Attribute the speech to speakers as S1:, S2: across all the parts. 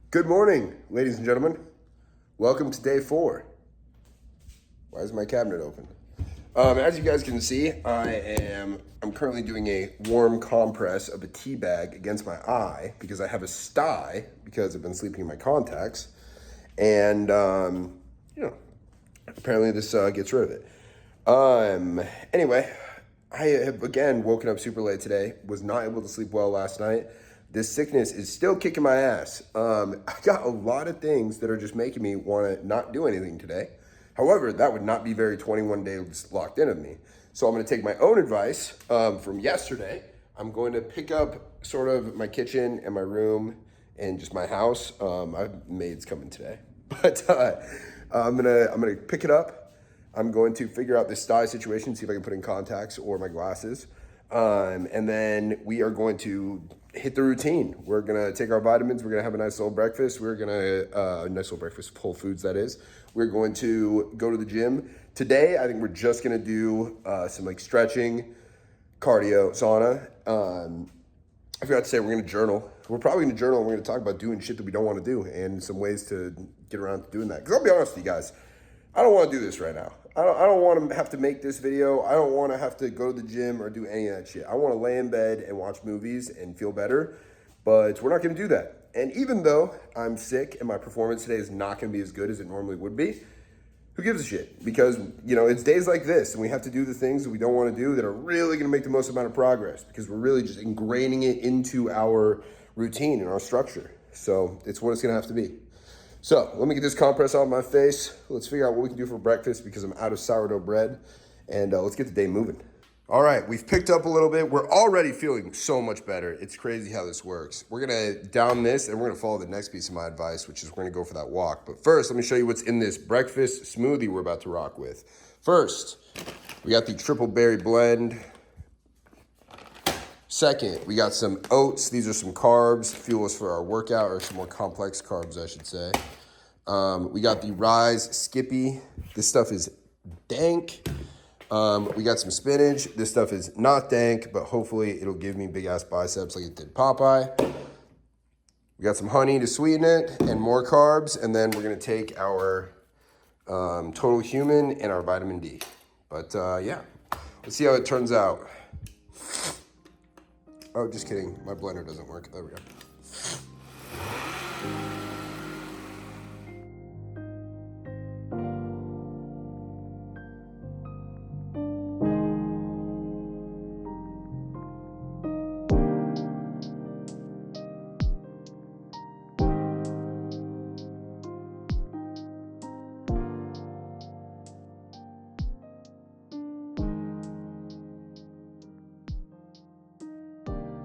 S1: Good morning, ladies and gentlemen. Welcome to day 4. Why is my cabinet open? As you guys can see, I'm currently doing a warm compress of a tea bag against my eye because I have a sty because I've been sleeping in my contacts, and apparently this gets rid of it. Anyway, I have again woken up super late today. Was not able to sleep well last night. This sickness is still kicking my ass. I got a lot of things that are just making me want to not do anything today. However, that would not be very 21 days locked in of me. So I'm going to take my own advice from yesterday. I'm going to pick up sort of my kitchen and my room and just my house. My maid's coming today, but I'm gonna pick it up. I'm going to figure out this sty situation, see if I can put in contacts or my glasses. And then we are going to hit the routine. We're going to take our vitamins. We're going to have a nice little breakfast. We're going to, nice little breakfast, Whole Foods that is. We're going to go to the gym. Today, I think we're just going to do some like stretching, cardio, sauna. I forgot to say we're going to journal. We're probably going to journal and we're going to talk about doing shit that we don't want to do and some ways to get around to doing that. Because I'll be honest with you guys, I don't want to do this right now. I don't want to have to make this video. I don't want to have to go to the gym or do any of that shit. I want to lay in bed and watch movies and feel better, but we're not going to do that. And even though I'm sick and my performance today is not going to be as good as it normally would be, who gives a shit? Because, it's days like this and we have to do the things that we don't want to do that are really going to make the most amount of progress because we're really just ingraining it into our routine and our structure. So it's what it's going to have to be. So let me get this compress out of my face. Let's figure out what we can do for breakfast because I'm out of sourdough bread. And let's get the day moving. All right, we've picked up a little bit. We're already feeling so much better. It's crazy how this works. We're gonna down this and we're gonna follow the next piece of my advice, which is we're gonna go for that walk. But first, let me show you what's in this breakfast smoothie we're about to rock with. First, we got the triple berry blend. Second, we got some oats. These are some carbs, fuel us for our workout, or some more complex carbs, I should say. We got the Rise Skippy. This stuff is dank. We got some spinach. This stuff is not dank, but hopefully it'll give me big ass biceps like it did Popeye. We got some honey to sweeten it and more carbs. And then we're gonna take our Total Human and our vitamin D. But yeah, let's see how it turns out. Oh, just kidding. My blender doesn't work. There we go.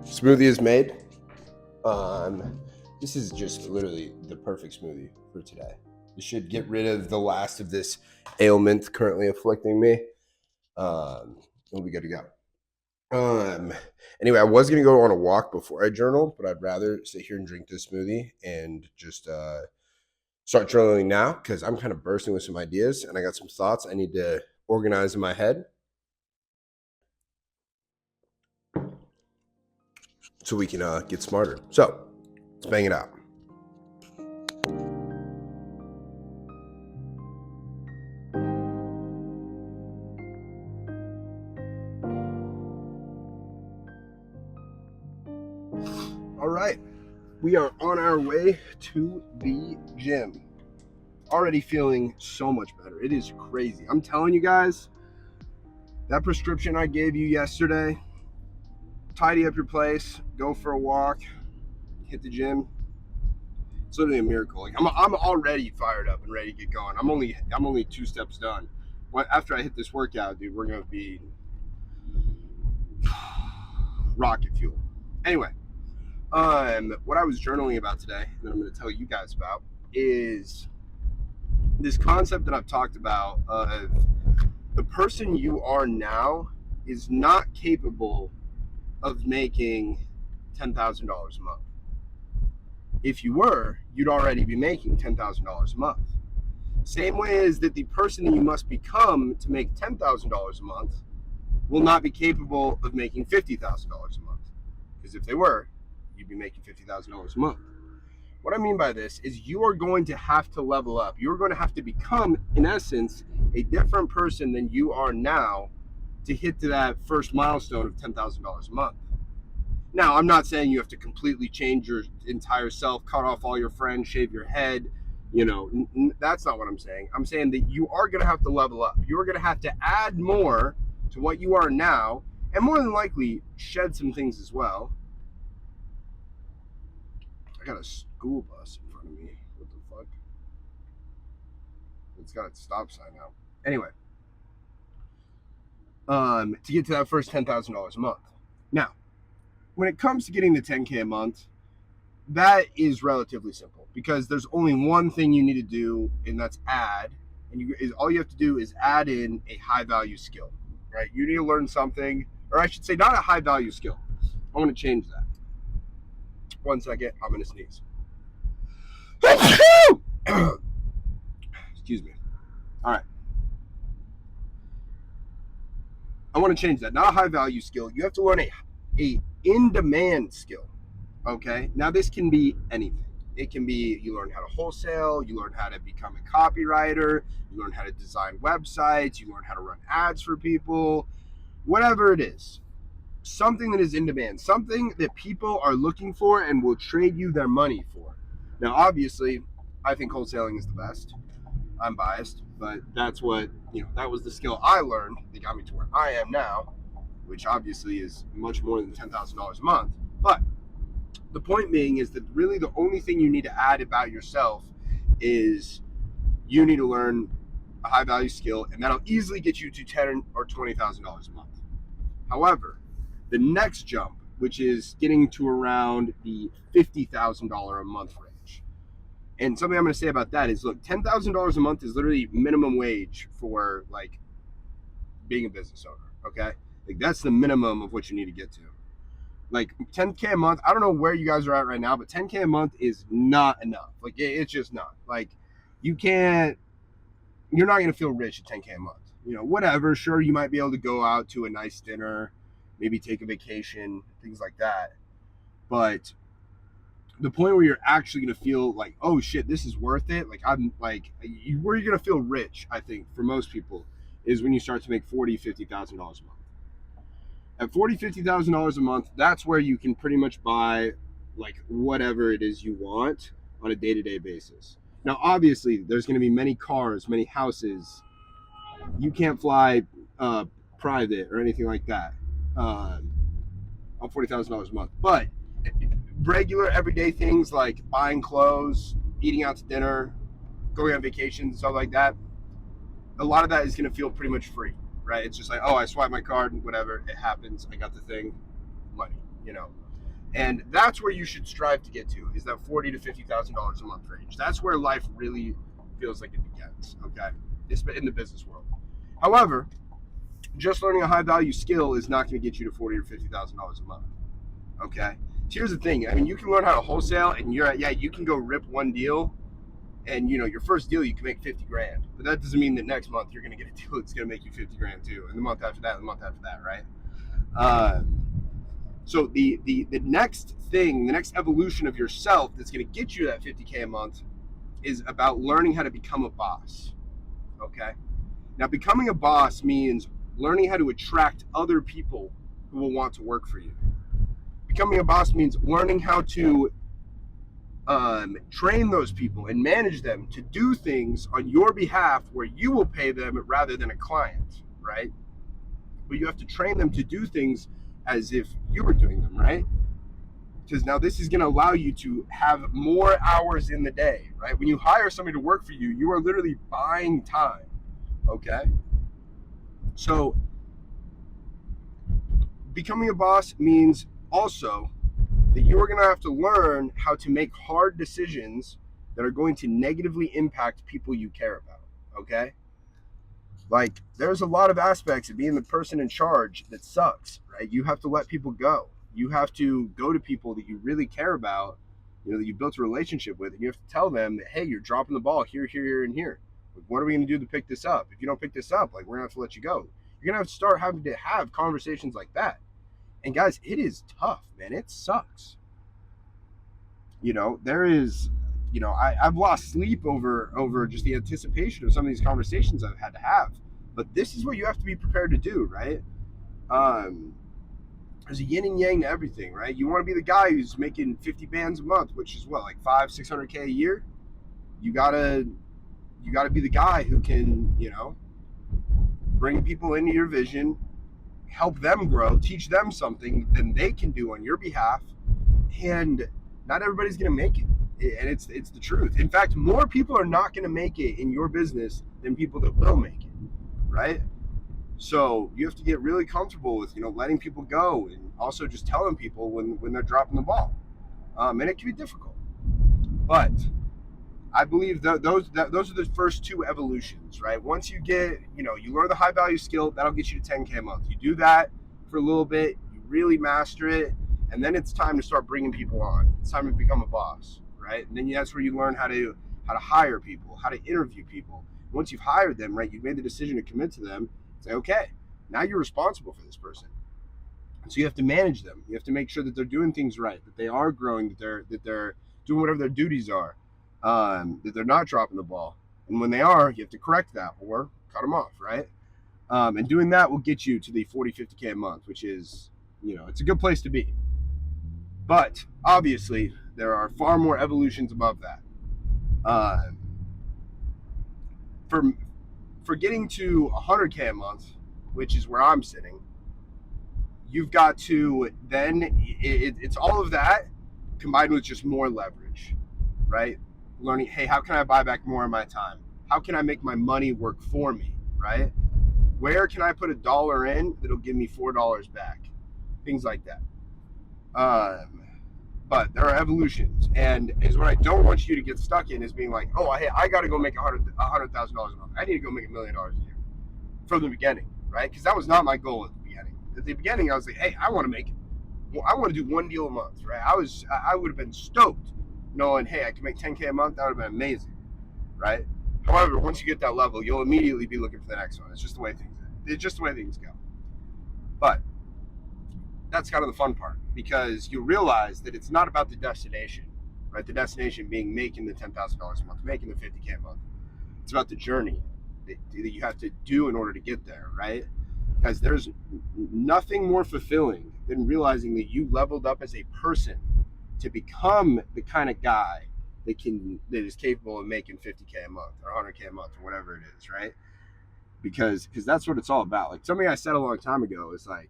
S1: Smoothie is made. This is just literally the perfect smoothie for today. This should get rid of the last of this ailment currently afflicting me. We'll be good to go. Anyway, I was gonna go on a walk before I journaled, but I'd rather sit here and drink this smoothie and just start journaling now because I'm kind of bursting with some ideas and I got some thoughts I need to organize in my head. So we can get smarter. So let's bang it out. All right, we are on our way to the gym. Already feeling so much better. It is crazy. I'm telling you guys, that prescription I gave you yesterday, tidy up your place, go for a walk, hit the gym. It's literally a miracle. Like I'm already fired up and ready to get going. I'm only 2 steps done. After I hit this workout, dude, we're gonna be rocket fuel. Anyway, what I was journaling about today, that I'm gonna tell you guys about, is this concept that I've talked about of the person you are now is not capable of making $10,000 a month. If you were, you'd already be making $10,000 a month. Same way as that the person that you must become to make $10,000 a month will not be capable of making $50,000 a month. Because if they were, you'd be making $50,000 a month. What I mean by this is you are going to have to level up. You're going to have to become, in essence, a different person than you are now to hit to that first milestone of $10,000 a month. Now, I'm not saying you have to completely change your entire self, cut off all your friends, shave your head. That's not what I'm saying. I'm saying that you are going to have to level up. You're going to have to add more to what you are now, and more than likely shed some things as well. I got a school bus in front of me. What the fuck? It's got a stop sign now. Anyway, to get to that first $10,000 a month. Now, when it comes to getting the 10K a month, that is relatively simple because there's only one thing you need to do, and that's add. And all you have to do is add in a high value skill, right? You need to learn something, or I should say, not a high value skill. I want to change that. 1 second, I'm gonna sneeze. Excuse me. All right. I want to change that. Not a high value skill. You have to learn a in-demand skill. Okay. Now this can be anything. It can be you learn how to wholesale, you learn how to become a copywriter, you learn how to design websites, you learn how to run ads for people, whatever it is. Something that is in demand, something that people are looking for and will trade you their money for. Now, obviously, I think wholesaling is the best. I'm biased, but that's what, that was the skill I learned that got me to where I am now, which obviously is much more than $10,000 a month. But the point being is that really the only thing you need to add about yourself is you need to learn a high value skill, and that'll easily get you to $10,000 or $20,000 a month. However, the next jump, which is getting to around the $50,000 a month range. And something I'm going to say about that is, look, $10,000 a month is literally minimum wage for like being a business owner. Okay. Like that's the minimum of what you need to get to. Like 10K a month. I don't know where you guys are at right now, but 10K a month is not enough. Like it's just not. Like you're not going to feel rich at 10K a month. Whatever. Sure, you might be able to go out to a nice dinner, maybe take a vacation, things like that. But the point where you're actually going to feel like, oh shit, this is worth it. Like where you're going to feel rich, I think for most people, is when you start to make $40,000, $50,000 a month. At $40,000, $50,000 a month, that's where you can pretty much buy like whatever it is you want on a day-to-day basis. Now, obviously, there's going to be many cars, many houses. You can't fly private or anything like that on $40,000 a month. But regular everyday things like buying clothes, eating out to dinner, going on vacations, stuff like that, a lot of that is going to feel pretty much free, right? It's just like, oh, I swipe my card, whatever, it happens. I got the thing, money, And that's where you should strive to get to, is that $40,000 to $50,000 a month range. That's where life really feels like it begins, okay? It's in the business world. However, just learning a high value skill is not going to get you to $40,000 or $50,000 a month, okay? So here's the thing. I mean, you can learn how to wholesale, and you can go rip one deal, and your first deal you can make 50 grand, but that doesn't mean that next month you're going to get a deal that's going to make you 50 grand too, and the month after that, and the month after that, right? So the next thing, the next evolution of yourself that's going to get you that 50K a month is about learning how to become a boss. Okay. Now, becoming a boss means learning how to attract other people who will want to work for you. Becoming a boss means learning how to train those people and manage them to do things on your behalf where you will pay them rather than a client, right? But you have to train them to do things as if you were doing them, right? Because now this is going to allow you to have more hours in the day, right? When you hire somebody to work for you, you are literally buying time, okay? So becoming a boss means also that you are going to have to learn how to make hard decisions that are going to negatively impact people you care about, okay? Like, there's a lot of aspects of being the person in charge that sucks, right? You have to let people go. You have to go to people that you really care about, that you built a relationship with, and you have to tell them that, hey, you're dropping the ball here, here, here, and here. Like, what are we going to do to pick this up? If you don't pick this up, like, we're going to have to let you go. You're going to have to start having to have conversations like that. And guys, it is tough, man. It sucks. You know, there is, you know, I've lost sleep over just the anticipation of some of these conversations I've had to have. But this is what you have to be prepared to do, right? There's a yin and yang to everything, right? You want to be the guy who's making 50 bands a month, which is what, like 500-600K a year. You gotta be the guy who can, you know, bring people into your vision, help them grow, teach them something that they can do on your behalf. And not everybody's going to make it. And it's the truth. In fact, more people are not going to make it in your business than people that will make it, right? So you have to get really comfortable with, you know, letting people go, and also just telling people when they're dropping the ball. And it can be difficult, but I believe those are the first two evolutions, right? Once you get, you know, you learn the high value skill, that'll get you to 10K a month. You do that for a little bit, you really master it, and then it's time to start bringing people on. It's time to become a boss, right? And then that's where you learn how to hire people, how to interview people. Once you've hired them, right, you've made the decision to commit to them. Say, okay, now you're responsible for this person. So you have to manage them. You have to make sure that they're doing things right, that they are growing, that they're doing whatever their duties are, that they're not dropping the ball. And when they are, you have to correct that or cut them off, right? And doing that will get you to the 40, 50K a month, which is, you know, it's a good place to be. But obviously, there are far more evolutions above that. For getting to 100K a month, which is where I'm sitting, you've got to then, it's all of that combined with just more leverage, right? Learning, hey, how can I buy back more of my time? How can I make my money work for me, right? Where can I put $1 in that'll give me $4 back? Things like that. But there are evolutions, and is what I don't want you to get stuck in is being like, oh, hey, I got to go make $100,000 a month. I need to go make $1 million a year from the beginning, right? Because that was not my goal at the beginning. At the beginning, I was like, hey, I want to do one deal a month, right? I would have been stoked knowing, hey, I can make 10K a month. That would have been amazing, right? However, once you get that level, you'll immediately be looking for the next one. It's just the way things go. But that's kind of the fun part, because you realize that it's not about the destination, right? The destination being making the $10,000 a month, making the 50K a month. It's about the journey that you have to do in order to get there, right? Because there's nothing more fulfilling than realizing that you leveled up as a person to become the kind of guy that is capable of making 50K a month or 100K a month or whatever it is, right? Because that's what it's all about. Like something I said a long time ago is like,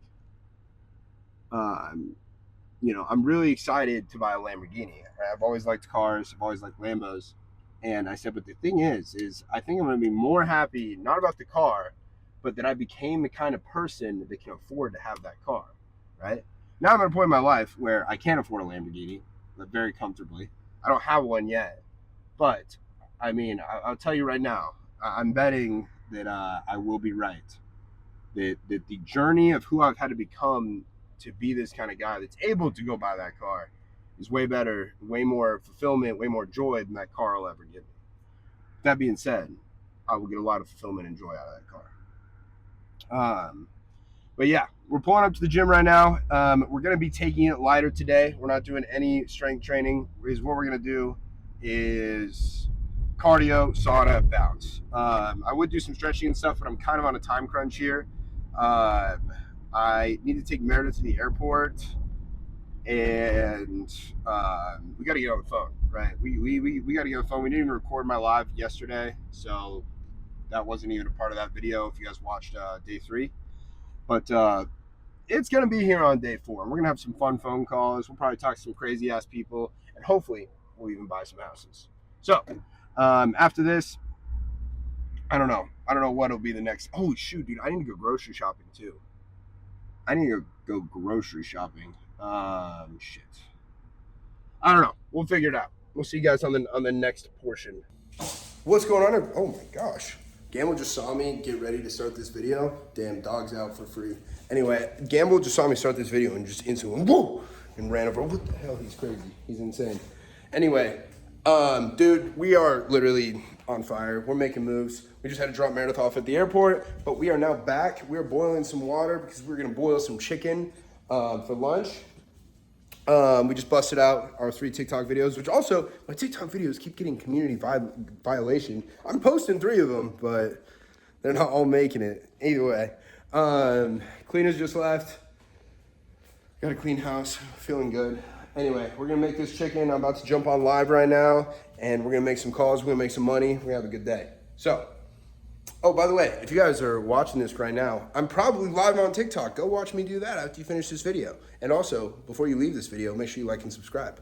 S1: you know, I'm really excited to buy a Lamborghini. I've always liked cars. I've always liked Lambos. And I said, but the thing is I think I'm going to be more happy, not about the car, but that I became the kind of person that can afford to have that car, right? Now I'm at a point in my life where I can't afford a Lamborghini, but very comfortably. I don't have one yet, but I mean, I'll tell you right now, I'm betting that I will be right. That the journey of who I've had to become to be this kind of guy that's able to go buy that car is way better, way more fulfillment, way more joy than that car will ever give me. That being said, I will get a lot of fulfillment and joy out of that car. But yeah, we're pulling up to the gym right now. We're going to be taking it lighter today. We're not doing any strength training. What we're going to do is cardio, sauna, bounce. I would do some stretching and stuff, but I'm kind of on a time crunch here. I need to take Meredith to the airport, and we got to get on the phone, right? We got to get on the phone. We didn't even record my live yesterday, so that wasn't even a part of that video if you guys watched day 3. But it's going to be here on day 4. We're going to have some fun phone calls. We'll probably talk to some crazy-ass people, and hopefully we'll even buy some houses. So after this, I don't know what will be the next. Oh, shoot, dude, I need to go grocery shopping, too. Shit. I don't know. We'll figure it out. We'll see you guys on the next portion. What's going on? Oh, my gosh. Gamble just saw me get ready to start this video. Damn, dog's out for free. Anyway, Gamble just saw me start this video and just instantly, whoa, and ran over. What the hell? He's crazy. He's insane. Anyway, dude, we are literally on fire. We're making moves. We just had to drop Meredith off at the airport, but we are now back. We are boiling some water because we're going to boil some chicken for lunch. We just busted out our 3 TikTok videos, which also, my TikTok videos keep getting community violation. I'm posting 3 of them, but they're not all making it. Either way. Cleaners just left. Got a clean house, feeling good. Anyway, we're gonna make this chicken. I'm about to jump on live right now, and we're gonna make some calls, we're gonna make some money, we're gonna have a good day. So, oh, by the way, if you guys are watching this right now, I'm probably live on TikTok. Go watch me do that after you finish this video. And also, before you leave this video, make sure you like and subscribe.